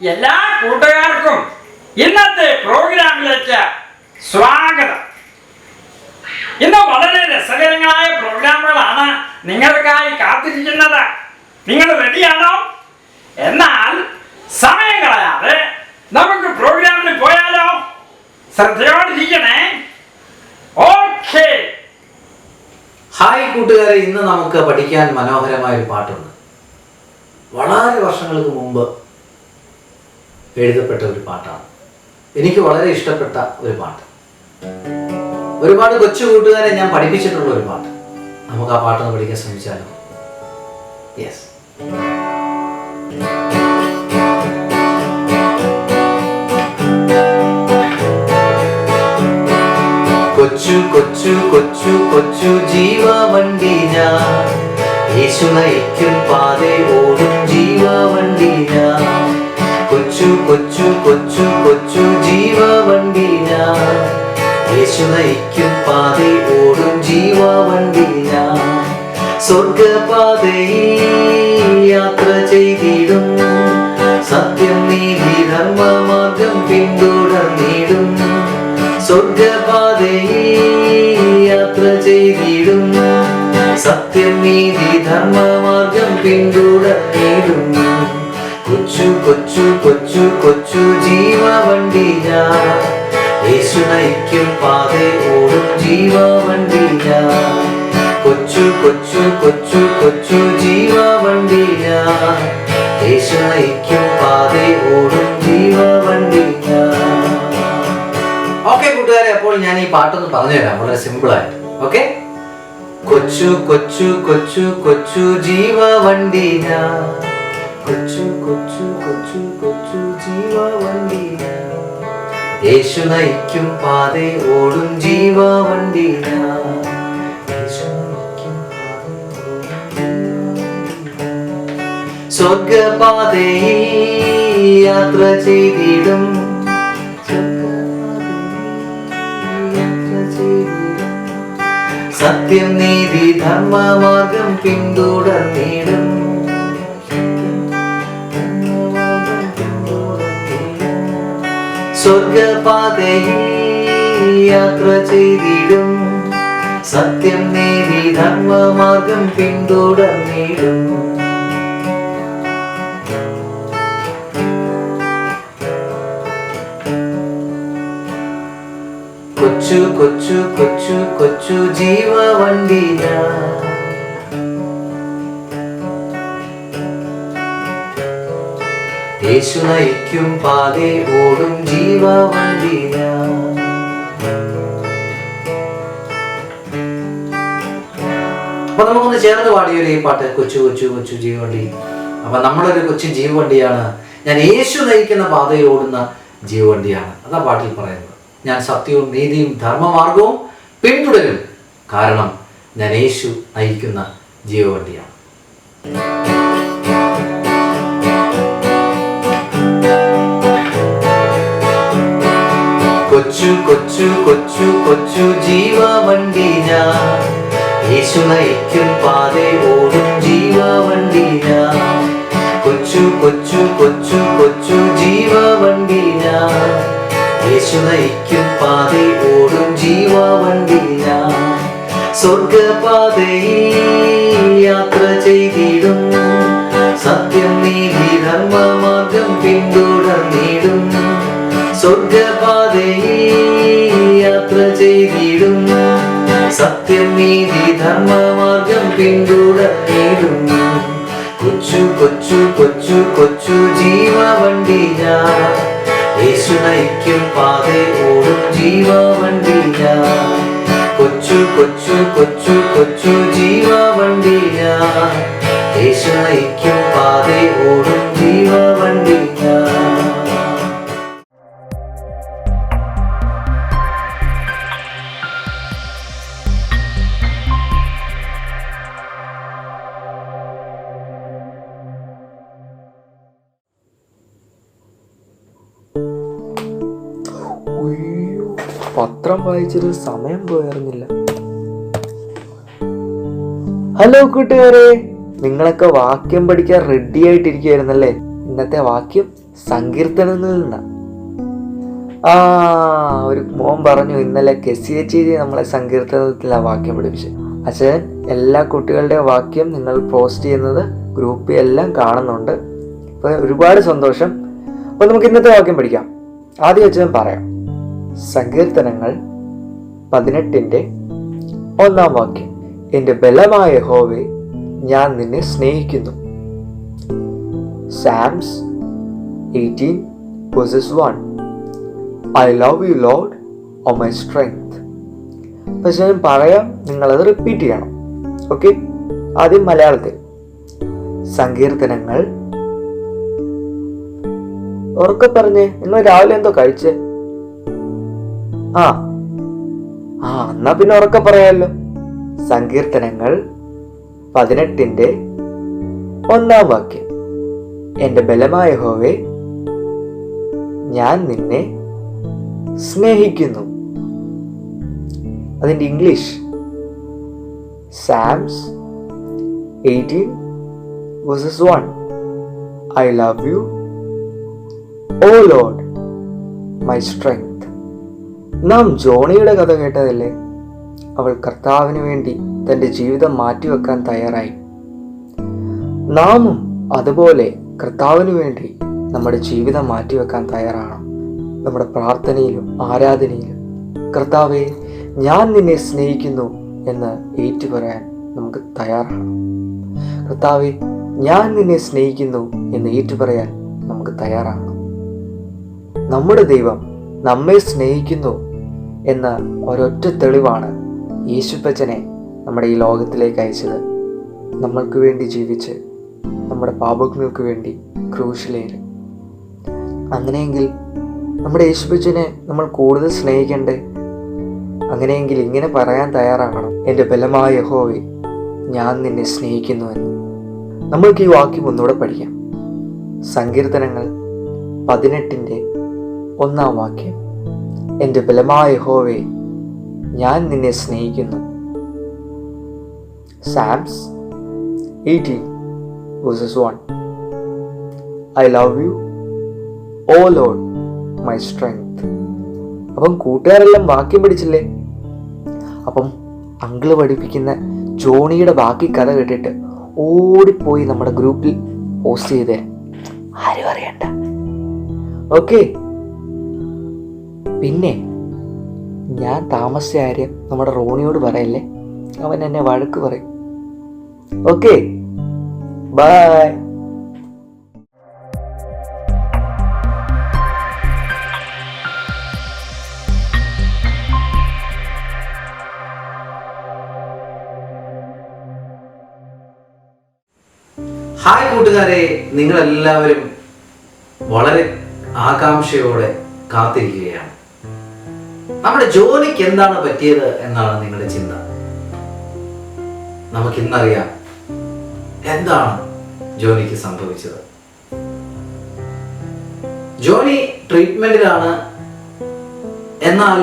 എല്ലാ കൂട്ടുകാർക്കും ഇന്നത്തെ പ്രോഗ്രാമിലേക്ക് സ്വാഗതം. ഇന്ന് വളരെ രസകരങ്ങളായ പ്രോഗ്രാമുകളാണ് നിങ്ങൾക്കായി കാത്തിരിക്കുന്നത്. നിങ്ങൾ റെഡിയാണോ? എന്നാൽ സമയം കളയാതെ നമുക്ക് പ്രോഗ്രാമിന് പോയാലോ? ശ്രദ്ധയോടിരിക്കണേ. ഓക്കേ. ഹായ് കൂട്ടുകാരെ, ഇന്ന് നമുക്ക് പഠിക്കാൻ മനോഹരമായ ഒരു പാട്ടുണ്ട്. വളരെ വർഷങ്ങൾക്ക് മുമ്പ് എഴുതപ്പെട്ട ഒരു പാട്ടാണ്. എനിക്ക് വളരെ ഇഷ്ടപ്പെട്ട ഒരു പാട്ട്. ഒരുപാട് കൊച്ചു കൂട്ടുകാരെ ഞാൻ പഠിപ്പിച്ചിട്ടുള്ള ഒരു പാട്ട്. നമുക്ക് ആ പാട്ടൊന്ന് പഠിക്കാൻ ശ്രമിച്ചാലോ? യെസ്. കൊച്ചു കൊച്ചു കൊച്ചു കൊച്ചു ജീവവണ്ടി ഞാൻ, യേശു നയിക്കും പാതേ ഓടും ജീവവണ്ടി ഞാൻ. കൊച്ചു കൊച്ചു കൊച്ചു കൊച്ചു ജീവവണ്ടി ഞാൻ, യേശു നയിക്കും പാതേ ഓടും ജീവവണ്ടി ഞാൻ. സ്വർഗപാതയിൽ യാത്ര ചെയ്തിടും, സത്യം നീതി ധർമ്മമാർഗം പിന്തുടർന്നിടും. സ്വർഗപാതയിൽ യാത്ര ചെയ്തിടും, സത്യം നീതി ധർമ്മമാർഗം പിന്തുടർന്നിടും. കൊച്ചു കൊച്ചു കൊച്ചു കൊച്ചു ജീവവണ്ടി ഞാൻ, യേശു നയിക്കും പാതേ ഓടും ജീവവണ്ടി ഞാൻ. കൊച്ചു കൊച്ചു കൊച്ചു കൊച്ചു ജീവവണ്ടി ഞാൻ, യേശു നയിക്കും പാതേ ഓടും ജീവവണ്ടി ഞാൻ. ഓക്കെ കൂട്ടുകാരെ, അപ്പോൾ ഞാൻ ഈ പാട്ടൊന്ന് പറഞ്ഞുതരാം വളരെ സിമ്പിളായിട്ട്. ഓക്കെ. കൊച്ചു കൊച്ചു കൊച്ചു കൊച്ചു ജീവവണ്ടി ഞാൻ, കൊച്ചു കൊച്ചു കൊച്ചു കൊച്ചു ജീവവണ്ടി ഞാൻ, യേശു നയിക്കും പാതേ ഓടും ജീവവണ്ടി ഞാൻ. സ്വർഗപാതയിൽ യാത്ര ചെയ്തിടും, സത്യം നീതി ധർമ്മമാർഗം പിന്തുടർന്നിടും. സ്വർഗപാതയിൽ യാത്ര ചെയ്തിടും, സത്യം നീതി ധർമ്മമാർഗം പിന്തുടർന്നിടും. കൊച്ചു കൊച്ചു കൊച്ചു കൊച്ചു ജീവവണ്ടി ഞാൻ, യേശു നയിക്കും പാതേ ഓടും ജീവവണ്ടി ഞാൻ. അപ്പൊ നമുക്കൊന്ന് ചേർന്ന് പാടിയൊരു ഈ പാട്ട്, കൊച്ചു കൊച്ചു കൊച്ചു ജീവവണ്ടി. അപ്പൊ നമ്മളൊരു കൊച്ചു ജീവവണ്ടിയാണ് ഞാൻ, യേശു നയിക്കുന്ന പാതയിൽ ഓടുന്ന ജീവവണ്ടിയാണ്. അതാ പാട്ടിൽ പറയുന്നത്. ഞാൻ സത്യവും നീതിയും ധർമ്മമാർഗവും പിന്തുടരും, കാരണം ഞാൻ യേശു നയിക്കുന്ന ജീവവണ്ടിയാണ്. കൊച്ചു കൊച്ചു കൊച്ചു കൊച്ചു ജീവവണ്ടി ഞാൻ, യേശു നയിക്കും പാതേ ഓടും ജീവവണ്ടി ഞാൻ. കൊച്ചു കൊച്ചു കൊച്ചു കൊച്ചു ജീവവണ്ടി ഞാൻ, യേശു നയിക്കും പാതേ ഓടും ജീവവണ്ടി ഞാൻ. സ്വർഗപാതയിൽ യാത്ര ചെയ്തിടും, സത്യം നീതി ധർമ്മമാർഗം പിന്തുടർന്നിടും. സ്വർഗപാതയിൽ യാത്ര ചെയ്തിടും, സത്യം നീതി ധർമ്മമാർഗം പിന്തുടർന്നിടും. കൊച്ചു കൊച്ചു കൊച്ചു കൊച്ചു ജീവവണ്ടി ഞാൻ, യേശു നയിക്കും പാതേ ഓടും ജീവവണ്ടി ഞാൻ. കൊച്ചു കൊച്ചു കൊച്ചു കൊച്ചു ജീവവണ്ടി ഞാൻ, യേശു നയിക്കും പാതേ ഓടും ജീവവണ്ടി ഞാൻ. പത്രം വായിച്ചൊരു സമയം പോയറിഞ്ഞില്ല. ഹലോ കൂട്ടുകാരെ, നിങ്ങളൊക്കെ വാക്യം പഠിക്കാൻ റെഡി ആയിട്ടിരിക്കുകയായിരുന്നല്ലേ? ഇന്നത്തെ വാക്യം സങ്കീർത്തനങ്ങളിൽ നിന്നാണ്. ഒരു മോൻ പറഞ്ഞു ഇന്നലെ കെസിയേച്ചി നമ്മളെ സങ്കീർത്തനത്തിലാണ് വാക്യം പഠിപ്പിച്ചത്. അച്ഛൻ എല്ലാ കുട്ടികളുടെ വാക്യം നിങ്ങൾ പോസ്റ്റ് ചെയ്യുന്നത് ഗ്രൂപ്പിൽ എല്ലാം കാണുന്നുണ്ട്. അപ്പോൾ ഒരുപാട് സന്തോഷം. അപ്പോൾ നമുക്ക് ഇന്നത്തെ വാക്യം പഠിക്കാം. ആദ്യം അച്ഛൻ പറയാം. സങ്കീർത്തനങ്ങൾ 18:1 എൻ്റെ ബലമായ യഹോവേ, ഞാൻ നിന്നെ സ്നേഹിക്കുന്നു. Psalms 18:1 I love you Lord, O my strength. പക്ഷെ ഞാൻ പറയാം, നിങ്ങളത് റിപ്പീറ്റ് ചെയ്യണം. ഓക്കെ, ആദ്യം മലയാളത്തിൽ. സങ്കീർത്തനങ്ങൾ. ഉറക്കെ പറഞ്ഞേ, നിങ്ങൾ രാവിലെ എന്തോ കഴിച്ചേ? എന്നാ പിന്നെ ഉറക്കെ പറയാമല്ലോ. സങ്കീർത്തനങ്ങൾ 18:1 എൻ്റെ ബലമായ യഹോവേ, ഞാൻ നിന്നെ സ്നേഹിക്കുന്നു. അതിൻ്റെ English Psalms 18:1 I love you, O Lord, my strength. നാം ജോണിയുടെ കഥ കേട്ടതല്ലേ? അവൾ കർത്താവിന് വേണ്ടി തൻ്റെ ജീവിതം മാറ്റിവെക്കാൻ തയ്യാറായി. നാമും അതുപോലെ കർത്താവിന് വേണ്ടി നമ്മുടെ ജീവിതം മാറ്റിവെക്കാൻ തയ്യാറാണ്. നമ്മുടെ പ്രാർത്ഥനയിലും ആരാധനയിലും കർത്താവേ, ഞാൻ നിന്നെ സ്നേഹിക്കുന്നു എന്ന് ഏറ്റുപറയാൻ നമുക്ക് തയ്യാറാണ്. കർത്താവേ, ഞാൻ നിന്നെ സ്നേഹിക്കുന്നു എന്ന് ഏറ്റുപറയാൻ നമുക്ക് തയ്യാറാണ്. നമ്മുടെ ദൈവം നമ്മെ സ്നേഹിക്കുന്നു എന്ന ഒരൊറ്റ തെളിവാണ് യേശുപ്പച്ചനെ നമ്മുടെ ഈ ലോകത്തിലേക്ക് അയച്ചത്. നമ്മൾക്ക് വേണ്ടി ജീവിച്ച് നമ്മുടെ പാപങ്ങൾക്ക് വേണ്ടി ക്രൂശിലേറി. അങ്ങനെയെങ്കിൽ നമ്മുടെ യേശുപ്പച്ചനെ നമ്മൾ കൂടുതൽ സ്നേഹിക്കണ്ടേ? അങ്ങനെയെങ്കിൽ ഇങ്ങനെ പറയാൻ തയ്യാറാകണം, എൻ്റെ ബലമായ യഹോവേ, ഞാൻ നിന്നെ സ്നേഹിക്കുന്നു എന്ന്. നമ്മൾക്ക് ഈ വാക്യം ഒന്നുകൂടെ പഠിക്കാം. സങ്കീർത്തനങ്ങൾ 18:1 എൻ്റെ ബലമായ യഹോവേ, ഞാൻ നിന്നെ സ്നേഹിക്കുന്നു. Psalms 18:1 I love you, O Lord, my strength. അപ്പം കൂട്ടുകാരെല്ലാം വാക്യം പഠിച്ചില്ലേ? അപ്പം അങ്കിള് പഠിപ്പിക്കുന്ന ജോണിയുടെ ബാക്കി കഥ കേട്ടിട്ട് ഓടിപ്പോയി നമ്മുടെ ഗ്രൂപ്പിൽ പോസ്റ്റ് ചെയ്തേ. ആരും അറിയണ്ട. ഓക്കെ. പിന്നെ ഞാൻ താമസിച്ച കാര്യം നമ്മുടെ റോണിയോട് പറയല്ലേ, അവൻ എന്നെ വഴക്ക് പറയും. Okay, by. ഹായ് കൂട്ടുകാരെ, നിങ്ങളെല്ലാവരും വളരെ ആകാംക്ഷയോടെ കാത്തിരിക്കുകയാണ്. നമ്മുടെ ജോലിക്ക് എന്താണ് പറ്റിയത് എന്നാണ് നിങ്ങളുടെ ചിന്ത. നമുക്കിന്നറിയാം എന്താണ് ജോലിക്ക് സംഭവിച്ചത്. ജോലി ട്രീറ്റ്മെന്റിലാണ്. എന്നാൽ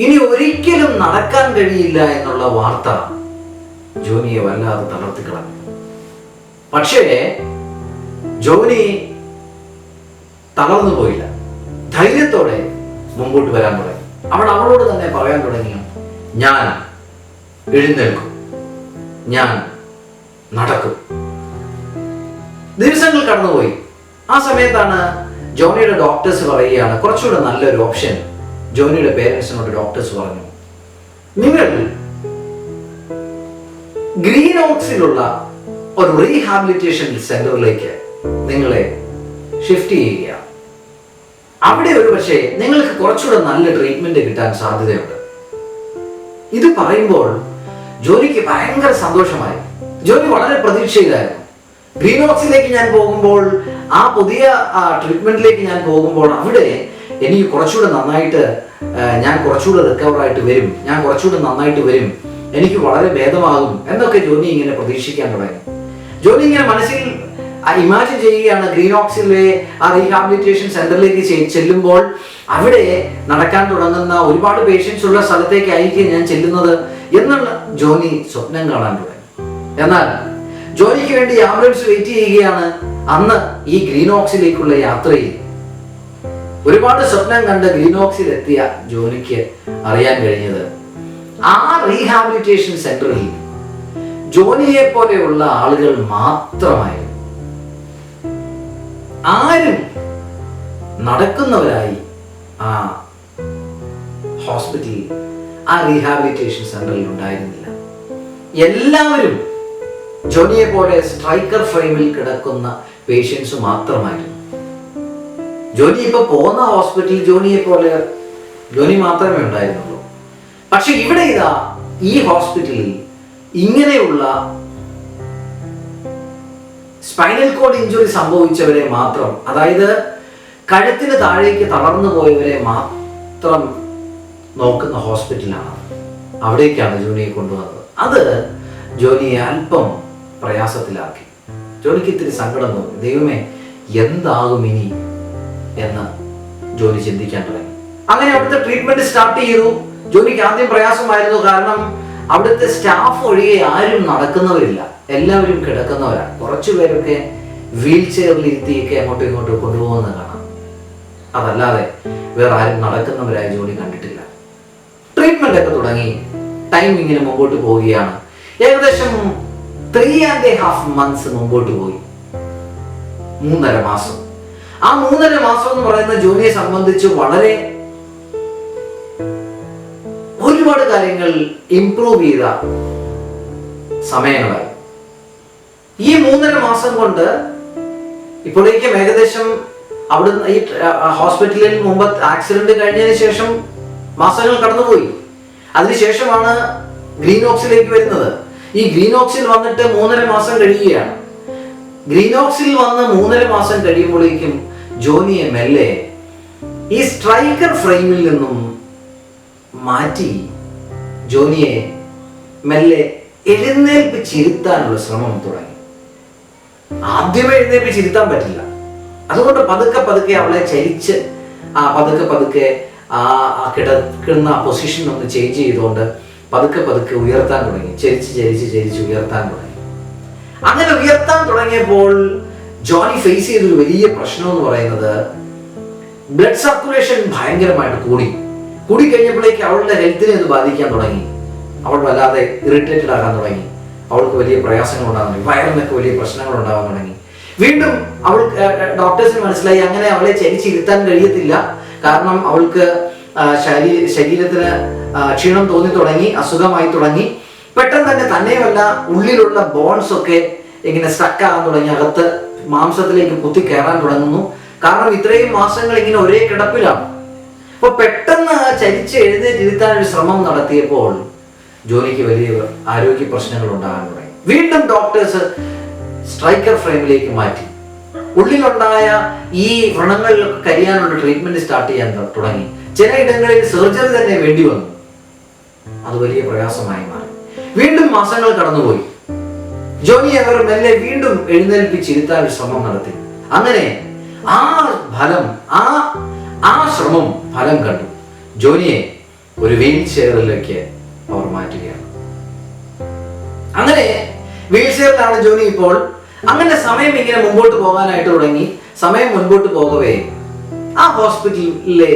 ഇനി ഒരിക്കലും നടക്കാൻ കഴിയില്ല എന്നുള്ള വാർത്ത ജോനിയെ വല്ലാതെ തളർത്തിക്കളഞ്ഞു. പക്ഷേ ജോനി തളർന്നു പോയില്ല. ധൈര്യത്തോടെ മുമ്പോട്ട് വരാൻ തുടങ്ങി. അവളോട് തന്നെ പറയാൻ തുടങ്ങി, ഞാൻ എഴുന്നേൽക്കും, ഞാൻ നടക്കും. ദിവസങ്ങൾ കടന്നുപോയി. ആ സമയത്താണ് ജോണിയുടെ ഡോക്ടേഴ്സ് പറയുകയാണ്, കുറച്ചുകൂടെ നല്ലൊരു ഓപ്ഷൻ. ജോണിയുടെ പേരൻസിനോട് ഡോക്ടേഴ്സ് പറഞ്ഞു, നിങ്ങൾ ഗ്രീൻ ഓക്സിലുള്ള ഒരു റീഹാബിലിറ്റേഷൻ സെന്ററിലേക്ക് നിങ്ങളെ ഷിഫ്റ്റ് ചെയ്യുക. അവിടെ ഒരു പക്ഷേ നിങ്ങൾക്ക് കുറച്ചുകൂടെ നല്ല ട്രീറ്റ്മെന്റ് കിട്ടാൻ സാധ്യതയുണ്ട്. ഇത് പറയുമ്പോൾ ജോലിക്ക് ഭയങ്കര സന്തോഷമായി. ജോലി വളരെ പ്രതീക്ഷയിലായിരുന്നു. ഗ്രീൻ ഓക്സിലേക്ക് ഞാൻ പോകുമ്പോൾ, ആ പുതിയ ട്രീറ്റ്മെന്റിലേക്ക് ഞാൻ പോകുമ്പോൾ അവിടെ എനിക്ക് കുറച്ചുകൂടെ നന്നായിട്ട്, ഞാൻ കുറച്ചുകൂടെ റിക്കവറായിട്ട് വരും, ഞാൻ കുറച്ചുകൂടെ നന്നായിട്ട് വരും, എനിക്ക് വളരെ ഭേദമാകും എന്നൊക്കെ ജോലി ഇങ്ങനെ പ്രതീക്ഷിക്കാൻ തുടങ്ങി. ജോലി ഇങ്ങനെ മനസ്സിൽ ഇമാജിൻ ചെയ്യുകയാണ്. ഗ്രീൻ ഓക്സിലെ ആ റീഹാബിലിറ്റേഷൻ സെന്ററിലേക്ക് ചെല്ലുമ്പോൾ അവിടെ നടക്കാൻ തുടങ്ങുന്ന ഒരുപാട് പേഷ്യൻസ് ഉള്ള സ്ഥലത്തേക്കായിരിക്കും ഞാൻ ചെല്ലുന്നത് എന്നുള്ള ജോലി സ്വപ്നം കാണാൻ തുടങ്ങി. എന്നാൽ ജോലിക്ക് വേണ്ടി ആംബുലൻസ് വെയിറ്റ് ചെയ്യുകയാണ്. അന്ന് ഈ ഗ്രീനോക്സിലേക്കുള്ള യാത്രയിൽ ഒരുപാട് സ്വപ്നം കണ്ട് ഗ്രീനോക്സിൽ എത്തിയ ജോണിക്ക് അറിയാൻ കഴിഞ്ഞത് ആ റീഹാബിലിറ്റേഷൻ സെന്ററിൽ ജോണിയെ പോലെയുള്ള ആളുകൾ മാത്രമായിരുന്നു. ആരും നടക്കുന്നവരായി ആ ഹോസ്പിറ്റലിൽ, ആ റീഹാബിലിറ്റേഷൻ സെന്ററിൽ ഉണ്ടായിരുന്നില്ല. എല്ലാവരും ജോണിയെ പോലെ സ്ട്രൈക്കർ ഫ്രെയിമിൽ കിടക്കുന്ന പേഷ്യൻസ് മാത്രമായിരുന്നു. ജോണി ഇപ്പൊ പോകുന്ന ഹോസ്പിറ്റലിൽ ജോണി മാത്രമേ ഉണ്ടായിരുന്നുള്ളൂ. പക്ഷെ ഇവിടെ ഇതാ ഈ ഹോസ്പിറ്റലിൽ ഇങ്ങനെയുള്ള സ്പൈനൽ കോഡ് ഇഞ്ചുറി സംഭവിച്ചവരെ മാത്രം, അതായത് കഴുത്തിന് താഴേക്ക് തളർന്നു പോയവരെ മാത്രം നോക്കുന്ന ഹോസ്പിറ്റലാണ്. അവിടേക്കാണ് ജോണിയെ കൊണ്ടുവന്നത്. അത് ജോണിയെ അല്പം പ്രയാസത്തിലാക്കി. ജോണിക്ക് ഇത്തിരി സങ്കടം തോന്നി. ദൈവമേ, എന്താകും ഇനി എന്ന് ജോണി ചിന്തിക്കാൻ തുടങ്ങി. അങ്ങനെ അവിടുത്തെ ട്രീറ്റ്മെന്റ് സ്റ്റാർട്ട് ചെയ്തു. ജോണിക്ക് ആദ്യം പ്രയാസമായിരുന്നു. കാരണം അവിടുത്തെ സ്റ്റാഫ് ഒഴികെ ആരും നടക്കുന്നവരില്ല, എല്ലാവരും കിടക്കുന്നവരാണ്. കുറച്ചു പേരൊക്കെ വീൽ ചെയറിൽ ഇരുത്തിയൊക്കെ അങ്ങോട്ടും ഇങ്ങോട്ടും കൊണ്ടുപോകുന്നത് കാണാം. അതല്ലാതെ വേറെ ആരും നടക്കുന്നവരായി ജോണി കണ്ടിട്ടില്ല. ട്രീറ്റ്മെന്റ് ഒക്കെ തുടങ്ങി. ടൈം ഇങ്ങനെ മുമ്പോട്ട് പോവുകയാണ്. ഏകദേശം 3.5 months മുമ്പോട്ട് പോയി. 3.5 മാസം. ആ 3.5 മാസം എന്ന് പറയുന്ന ജോണിയെ സംബന്ധിച്ച് വളരെ ഒരുപാട് കാര്യങ്ങൾ ഇംപ്രൂവ് ചെയ്ത സമയങ്ങളായി. ഈ 3.5 മാസം കൊണ്ട് ഇപ്പോഴേക്കും ഏകദേശം അവിടുന്ന് ഈ ഹോസ്പിറ്റലിൽ മുമ്പ് ആക്സിഡന്റ് കഴിഞ്ഞതിന് ശേഷം മാസങ്ങൾ കടന്നുപോയി. അതിനുശേഷമാണ് ഗ്രീനോക്സിലേക്ക് വരുന്നത്. ഈ ഗ്രീനോക്സിൽ വന്നിട്ട് 3.5 മാസം കഴിയുകയാണ്. ഗ്രീനോക്സിൽ വന്ന് 3.5 മാസം കഴിയുമ്പോഴേക്കും ജോണിയെ മെല്ലെ ഈ സ്ട്രൈക്കർ ഫ്രെയിമിൽ നിന്നും മാറ്റി ജോണിയെ മെല്ലെ എഴുന്നേൽപ്പിച്ചിരുത്താനുള്ള ശ്രമം തുടങ്ങി. ആദ്യമേ എഴുന്നേൽപ്പിച്ചിരുത്താൻ പറ്റില്ല. അതുകൊണ്ട് പതുക്കെ അവളെ ചരിച്ച് പതുക്കെ കിടക്കുന്ന പൊസിഷൻ ഒന്ന് ചേഞ്ച് ചെയ്തുകൊണ്ട് പതുക്കെ ഉയർത്താൻ തുടങ്ങി. ചരിച്ച് ഉയർത്താൻ തുടങ്ങി. അങ്ങനെ ഉയർത്താൻ തുടങ്ങിയപ്പോൾ ജോണി ഫേസ് ചെയ്തൊരു വലിയ പ്രശ്നം എന്ന് പറയുന്നത് ബ്ലഡ് സർക്കുലേഷൻ ഭയങ്കരമായിട്ട് കൂടി കഴിഞ്ഞപ്പോഴേക്ക് അവളുടെ ഹെൽത്തിനെ ഇത് ബാധിക്കാൻ തുടങ്ങി. അവൾ വല്ലാതെ ഇറിറ്റേറ്റഡ് ആകാൻ തുടങ്ങി. അവൾക്ക് വലിയ പ്രയാസങ്ങൾ ഉണ്ടാകാൻ തുടങ്ങി. വയറിനൊക്കെ വലിയ പ്രശ്നങ്ങൾ ഉണ്ടാകാൻ തുടങ്ങി. വീണ്ടും അവൾ ഡോക്ടേഴ്സിന് മനസ്സിലായി അങ്ങനെ അവളെ ചരിച്ചിരുത്താൻ കഴിയത്തില്ല. കാരണം അവൾക്ക് ശരീരത്തിന് ക്ഷീണം തോന്നി തുടങ്ങി, അസുഖമായി തുടങ്ങി. പെട്ടെന്ന് തന്നെയുമല്ല ഉള്ളിലുള്ള ബോൺസ് ഒക്കെ ഇങ്ങനെ സ്റ്റക്ക് ആകാൻ തുടങ്ങി. അകത്ത് മാംസത്തിലേക്ക് കുത്തി കയറാൻ തുടങ്ങുന്നു. കാരണം ഇത്രയും മാസങ്ങൾ ഇങ്ങനെ ഒരേ കിടപ്പിലാണ്. അപ്പൊ പെട്ടെന്ന് ചരിച്ച് എഴുന്നേറ്റിരുത്താൻ ഒരു ശ്രമം നടത്തിയപ്പോൾ ജോണിക്ക് വലിയ ആരോഗ്യ പ്രശ്നങ്ങൾ ഉണ്ടാകാൻ തുടങ്ങി. വീണ്ടും ഡോക്ടേഴ്സ് സ്ട്രൈക്കർ ഫ്രെയിമിലേക്ക് മാറ്റി. ഉള്ളിലുണ്ടായ ഈ വ്രണങ്ങളിലൊക്കെ കരിയാനുള്ള ട്രീറ്റ്മെന്റ് സ്റ്റാർട്ട് ചെയ്യാൻ തുടങ്ങി. ചിലയിടങ്ങളിൽ സർജറി തന്നെ വേണ്ടി വന്നു. അത് വലിയ പ്രയാസമായി മാറി. വീണ്ടും മാസങ്ങൾ കടന്നുപോയി. ജോണി അവർ മെല്ലെ വീണ്ടും എഴുന്നേൽപ്പിച്ചിരുത്താൻ ഒരു ശ്രമം നടത്തി. അങ്ങനെ ആ ശ്രമം ഫലം കണ്ടു. ജോണിയെ ഒരു വീൽ ചെയറിലേക്ക് അവർ മാറ്റുകയാണ്. അങ്ങനെ വീൽ ചെയറിലാണ് ജോണി ഇപ്പോൾ. അങ്ങനെ സമയം ഇങ്ങനെ മുമ്പോട്ട് പോകാനായിട്ട് തുടങ്ങി. സമയം മുൻപോട്ട് പോകവേ ആ ഹോസ്പിറ്റലിലെ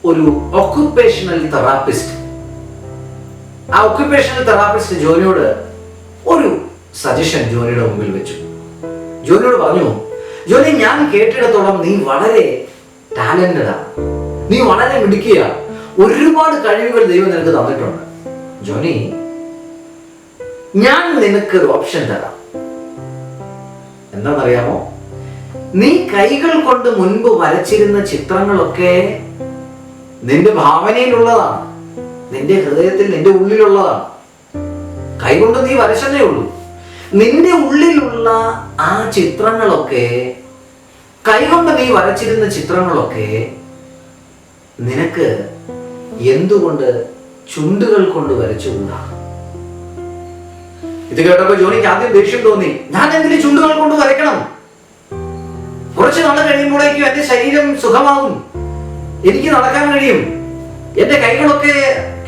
ഒരു ഒക്യുപേഷണൽ തെറാപ്പിസ്റ്റ് ജോണിയോട് ഒരു സജഷൻ ജോണിയുടെ മുമ്പിൽ വെച്ചു. ജോണിയോട് പറഞ്ഞു, ജോണി, ഞാൻ കേട്ടിടത്തോളം നീ വളരെ ടാലന്റഡ് ആണ്, നീ വളരെ മിടുക്കിയാണ്, ഒരുപാട് കഴിവുകൾ ദൈവം നിനക്ക് തന്നിട്ടുണ്ട്. ജോണി, ഞാൻ നിനക്ക് ഒരു ഓപ്ഷൻ തരാം. എന്താണെന്നറിയാമോ? നീ കൈകൾ കൊണ്ട് മുൻപ് വരച്ചിരുന്ന ചിത്രങ്ങളൊക്കെ നിന്റെ ഭാവനയിലുള്ളതാണ്, നിന്റെ ഹൃദയത്തിൽ, നിന്റെ ഉള്ളിലുള്ളതാണ്. കൈകൊണ്ട് നീ വരച്ചതേ ഉള്ളൂ. നിന്റെ ഉള്ളിലുള്ള ആ ചിത്രങ്ങളൊക്കെ, കൈകൊണ്ട് നീ വരച്ചിരുന്ന ചിത്രങ്ങളൊക്കെ നിനക്ക് എന്തുകൊണ്ട് ചുണ്ടുകൾ കൊണ്ട് വരച്ചുകൂടാ? ഇത് കേട്ടപ്പോ ജോണിക്ക് ആദ്യം ദേഷ്യം തോന്നി. ഞാൻ എന്തിന് ചുണ്ടുകൾ കൊണ്ട് വരയ്ക്കണം? കുറച്ചു നാൾ കഴിയുമ്പോഴേക്കും എന്റെ ശരീരം സുഖമാകും, എനിക്ക് നടക്കാൻ കഴിയും, എന്റെ കൈകളൊക്കെ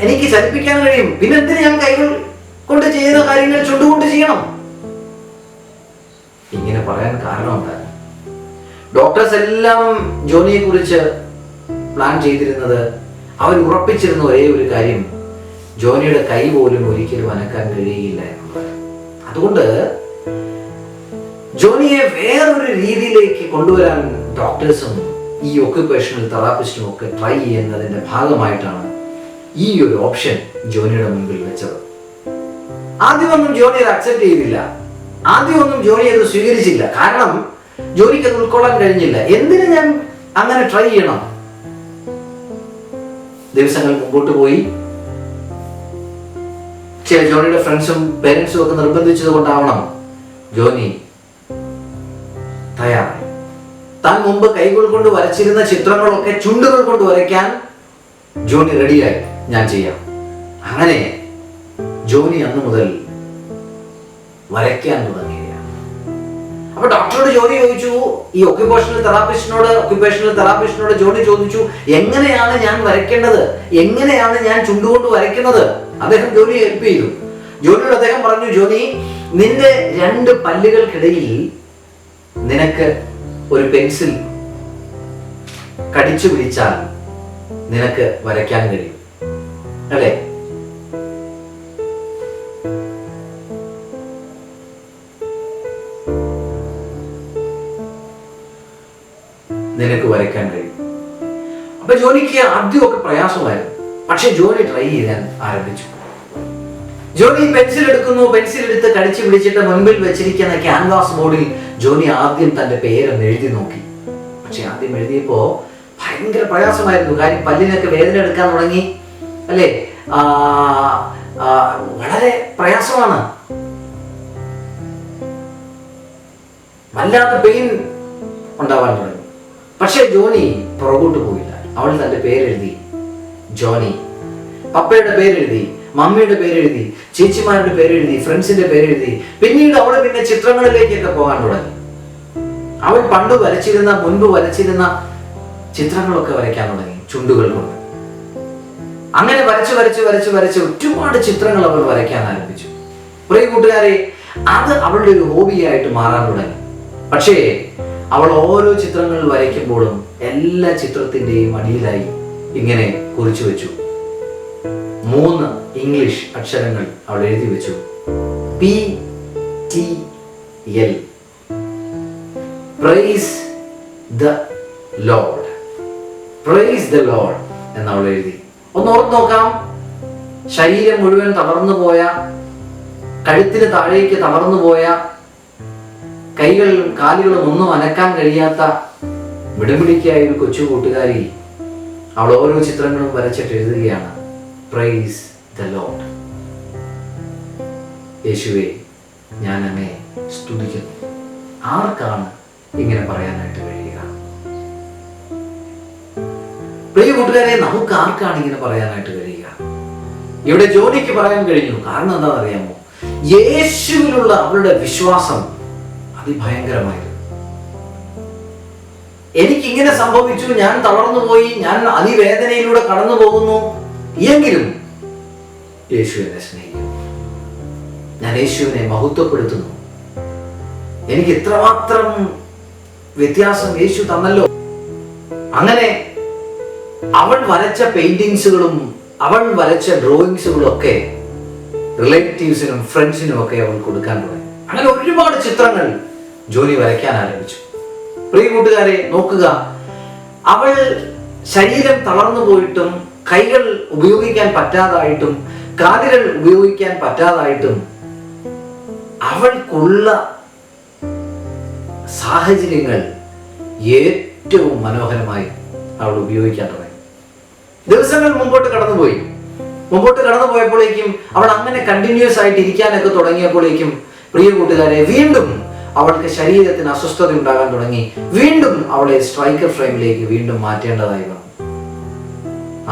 എനിക്ക് ചലിപ്പിക്കാൻ കഴിയും. പിന്നെ എന്തിന് ഞാൻ കൈകൾ കൊണ്ട് ചെയ്യുന്ന കാര്യങ്ങൾ ചുണ്ടുകൊണ്ട് ചെയ്യണം? ഇങ്ങനെ പറയാൻ കാരണമുണ്ടായിരുന്നു. ഡോക്ടേഴ്സ് എല്ലാം ജോണിയെ കുറിച്ച് പ്ലാൻ ചെയ്തിരുന്നത്, അവർ ഉറപ്പിച്ചിരുന്ന ഒരേ ഒരു കാര്യം, ജോണിയുടെ കൈ പോലും ഒരിക്കലും അനക്കാൻ കഴിയുകയില്ല എന്നുള്ളത്. അതുകൊണ്ട് ജോണിയെ വേറൊരു രീതിയിലേക്ക് കൊണ്ടുവരാൻ ഡോക്ടേഴ്സും ഈ ഒക്യുപേഷണൽ തെറാപ്പിസ്റ്റും ഒക്കെ ട്രൈ ചെയ്യുന്നതിന്റെ ഭാഗമായിട്ടാണ് ഈ ഒരു ഓപ്ഷൻ ജോണിയുടെ മുൻപിൽ വെച്ചത്. ആദ്യമൊന്നും ജോണി അത് അക്സെപ്റ്റ് ചെയ്തില്ല, ആദ്യമൊന്നും ജോണി അത് സ്വീകരിച്ചില്ല. കാരണം ജോലിക്ക് അത് ഉൾക്കൊള്ളാൻ കഴിഞ്ഞില്ല. എന്തിനു ഞാൻ അങ്ങനെ ട്രൈ ചെയ്യണം? ദിവസങ്ങൾ മുമ്പോട്ട് പോയി. ചില ജോണിയുടെ ഫ്രണ്ട്സും പേരൻസും ഒക്കെ നിർബന്ധിച്ചത് കൊണ്ടാവണം ജോണി തയ്യാറായി. താൻ മുമ്പ് കൈകൾ കൊണ്ട് വരച്ചിരുന്ന ചിത്രങ്ങളൊക്കെ ചുണ്ടുകൾ കൊണ്ട് വരയ്ക്കാൻ ജോണി റെഡിയായി. ഞാൻ ചെയ്യാം. അങ്ങനെ ജോണി അന്ന് മുതൽ വരയ്ക്കാൻ തുടങ്ങുകയാണ്. അപ്പൊ ഡോക്ടറോട് ജോണി ചോദിച്ചു, ഈ ഒക്യുപേഷണൽ തെറാപ്പിസ്റ്റിനോട് ജോണി ചോദിച്ചു, എങ്ങനെയാണ് ഞാൻ വരയ്ക്കേണ്ടത്, എങ്ങനെയാണ് ഞാൻ ചുണ്ടുകൊണ്ട് വരയ്ക്കുന്നത്? അദ്ദേഹം ജോണിയെ ഹെൽപ്പ് ചെയ്തു. ജോണിയോട് അദ്ദേഹം പറഞ്ഞു, ജോണി, നിന്റെ 2 പല്ലുകൾക്കിടയിൽ നിനക്ക് ഒരു പെൻസിൽ കടിച്ചു പിടിച്ചാൽ നിനക്ക് വരയ്ക്കാൻ കഴിയും, അല്ലേ? നിനക്ക് വരയ്ക്കാൻ കഴിയും. അപ്പൊ ജോണിക്ക് ആദ്യമൊക്കെ പ്രയാസമായിരുന്നു. പക്ഷെ ജോണി ട്രൈ ചെയ്യാൻ ആരംഭിച്ചു. ജോണി പെൻസിൽ എടുത്ത് കടിച്ചു പിടിച്ചിട്ട് മുൻപിൽ വെച്ചിരിക്കുന്ന ക്യാൻവാസ് ബോർഡിൽ ജോണി ആദ്യം തന്റെ പേരൊന്ന് എഴുതി നോക്കി. പക്ഷെ ആദ്യം എഴുതിയപ്പോ ഭയങ്കര പ്രയാസമായിരുന്നു. കാര്യം പല്ലിനൊക്കെ വേദന എടുക്കാൻ തുടങ്ങി, അല്ലേ? വളരെ പ്രയാസമാണ്, വല്ലാത്ത പെയിൻ ഉണ്ടാവാൻ തുടങ്ങി. പക്ഷെ ജോണി പുറകോട്ട് പോയില്ല. അവൾ തന്റെ പേരെഴുതി, ജോണി. പപ്പയുടെ പേരെഴുതി, മമ്മിയുടെ പേരെഴുതി, ചേച്ചിമാരുടെ പേരെഴുതി, ഫ്രണ്ട്സിന്റെ പേരെഴുതി. പിന്നീട് അവൾ പിന്നെ ചിത്രങ്ങളിലേക്കൊക്കെ പോകാൻ തുടങ്ങി. അവൾ മുൻപ് വരച്ചിരുന്ന ചിത്രങ്ങളൊക്കെ വരയ്ക്കാൻ തുടങ്ങി ചുണ്ടുകൾ കൊണ്ട്. അങ്ങനെ വരച്ച് ഒരുപാട് ചിത്രങ്ങൾ അവൾ വരയ്ക്കാൻ ആരംഭിച്ചു. പ്രിയ കൂട്ടുകാരെ, അത് അവളുടെ ഒരു ഹോബിയായിട്ട് മാറാൻ തുടങ്ങി. പക്ഷേ അവൾ ഓരോ ചിത്രങ്ങൾ വരയ്ക്കുമ്പോഴും എല്ലാ ചിത്രത്തിന്റെയും അടിയിലായി ഇങ്ങനെ കുറിച്ചു വെച്ചു 3 ഇംഗ്ലീഷ് അക്ഷരങ്ങൾ അവൾ എഴുതി വെച്ചു. PTL, praise the Lord. Praise the Lord എന്ന് അവൾ എഴുതി. ഒന്ന് ഓർത്ത് നോക്കാം. ശരീരം മുഴുവൻ തളർന്നു പോയ, കഴുത്തിന് താഴേക്ക് തളർന്നു പോയ, കൈകളും കാലുകളും ഒന്നും അനക്കാൻ കഴിയാത്ത മിടുമിടിക്കായ ഒരു കൊച്ചു കൂട്ടുകാരി അവൾ ഓരോ ചിത്രങ്ങളും വരച്ചിട്ട് എഴുതുകയാണ്, പ്രൈസ് ദ ലോർഡ്. യേശുവേ, ഞാൻ അങ്ങയെ സ്തുതിക്കുന്നു. ആർക്കാണ് ഇങ്ങനെ പറയാനായിട്ട് കഴിയുക? പ്രിയ കൂട്ടുകാരെ, നമുക്ക് ആർക്കാണ് ഇങ്ങനെ പറയാനായിട്ട് കഴിയുക? ഇവിടെ ജോണിക്ക് പറയാൻ കഴിഞ്ഞു. കാരണം എന്താണെന്ന് അറിയാമോ? യേശുവിലുള്ള അവളുടെ വിശ്വാസം അതിഭയങ്കരമായിരുന്നു. എനിക്കിങ്ങനെ സംഭവിച്ചു, ഞാൻ തളർന്നു പോയി, ഞാൻ അതിവേദനയിലൂടെ കടന്നു പോകുന്നു, എങ്കിലും യേശു എന്നെ സ്നേഹിക്കുന്നു, ഞാൻ യേശുവിനെ മഹത്വപ്പെടുത്തുന്നു, എനിക്ക് ഇത്രമാത്രം വ്യത്യാസം യേശു തന്നല്ലോ. അങ്ങനെ അവൾ വരച്ച പെയിന്റിങ്സുകളും അവൾ വരച്ച ഡ്രോയിങ്സുകളും ഒക്കെ റിലേറ്റീവ്സിനും ഫ്രണ്ട്സിനും ഒക്കെ അവൾ കൊടുക്കാൻ തുടങ്ങി. അങ്ങനെ ഒരുപാട് ചിത്രങ്ങൾ ജോലി വരയ്ക്കാൻ ആരംഭിച്ചു. പ്രിയ കൂട്ടുകാരെ, നോക്കുക, അവൾ ശരീരം തളർന്നു പോയിട്ടും, കൈകൾ ഉപയോഗിക്കാൻ പറ്റാതായിട്ടും, കാലുകൾ ഉപയോഗിക്കാൻ പറ്റാതായിട്ടും അവൾക്കുള്ള സാഹചര്യങ്ങൾ ഏറ്റവും മനോഹരമായി അവൾ ഉപയോഗിക്കാൻ തുടങ്ങി. ദിവസങ്ങൾ മുമ്പോട്ട് കടന്നുപോയപ്പോഴേക്കും അവൾ അങ്ങനെ കണ്ടിന്യൂസ് ആയിട്ട് ഇരിക്കാനൊക്കെ തുടങ്ങിയപ്പോഴേക്കും, പ്രിയ കൂട്ടുകാരെ, വീണ്ടും അവൾക്ക് ശരീരത്തിന് അസ്വസ്ഥത ഉണ്ടാകാൻ തുടങ്ങി. വീണ്ടും അവളെ സ്ട്രൈക്കർ ഫ്രെയിമിലേക്ക് വീണ്ടും മാറ്റേണ്ടതായി വന്നു.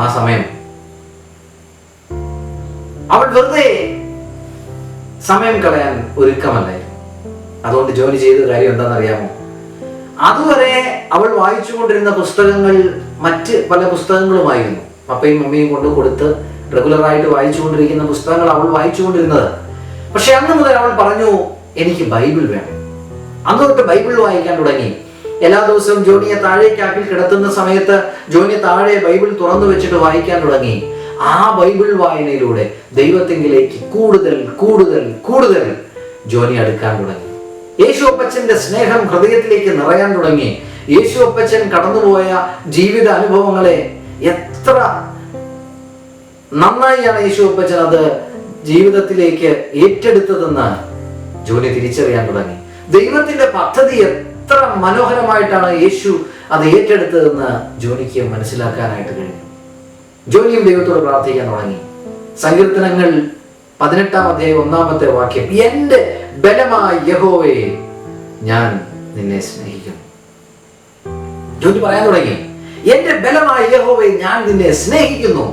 ആ സമയം അവൾ വെറുതെ സമയം കളയാൻ ഒരുക്കമല്ലായിരുന്നു. അതുകൊണ്ട് ജോലി ചെയ്ത കാര്യം എന്താണെന്നറിയാമോ? അതുവരെ അവൾ വായിച്ചുകൊണ്ടിരുന്ന പുസ്തകങ്ങൾ മറ്റ് പല പുസ്തകങ്ങളുമായിരുന്നു. പപ്പയും മമ്മിയും കൊണ്ട് കൊടുത്ത് റെഗുലറായിട്ട് വായിച്ചുകൊണ്ടിരിക്കുന്ന പുസ്തകങ്ങൾ അവൾ വായിച്ചുകൊണ്ടിരുന്നത്. പക്ഷെ അന്ന് മുതൽ അവൾ പറഞ്ഞു, എനിക്ക് ബൈബിൾ വേണം. അന്ന് തൊട്ട് ബൈബിൾ വായിക്കാൻ തുടങ്ങി. എല്ലാ ദിവസവും ജോണിയെ താഴേക്കാക്കിൽ കിടത്തുന്ന സമയത്ത് ജോണി താഴെ ബൈബിൾ തുറന്നു വെച്ചിട്ട് വായിക്കാൻ തുടങ്ങി. ആ ബൈബിൾ വായനയിലൂടെ ദൈവത്തെങ്കിലേക്ക് കൂടുതൽ കൂടുതൽ കൂടുതൽ ജോണി അടുക്കാൻ തുടങ്ങി. യേശു അപ്പച്ചന്റെ സ്നേഹം ഹൃദയത്തിലേക്ക് നിറയാൻ തുടങ്ങി. യേശു അപ്പച്ചൻ കടന്നുപോയ ജീവിത അനുഭവങ്ങളെ എത്ര നന്നായിയാണ് യേശു അപ്പച്ചൻ അത് ജീവിതത്തിലേക്ക് ഏറ്റെടുത്തതെന്ന് ജോണി തിരിച്ചറിയാൻ തുടങ്ങി. ദൈവത്തിന്റെ പദ്ധതി എത്ര മനോഹരമായിട്ടാണ് യേശു അത് ഏറ്റെടുത്തതെന്ന് ജോണിക്ക് മനസ്സിലാക്കാനായിട്ട് കഴിഞ്ഞു. ജോണിയും ദൈവത്തോട് പ്രാർത്ഥിക്കാൻ തുടങ്ങി. സങ്കീർത്തനങ്ങൾ 18-ാം അധ്യായം 1-ാമത്തെ വാക്യം, എന്റെ ബലമായ യഹോവേ ഞാൻ നിന്നെ സ്നേഹിക്കുന്നു. ജോണി പറയാൻ തുടങ്ങി, എന്റെ ബലമായ യഹോവേ ഞാൻ നിന്നെ സ്നേഹിക്കുന്നു.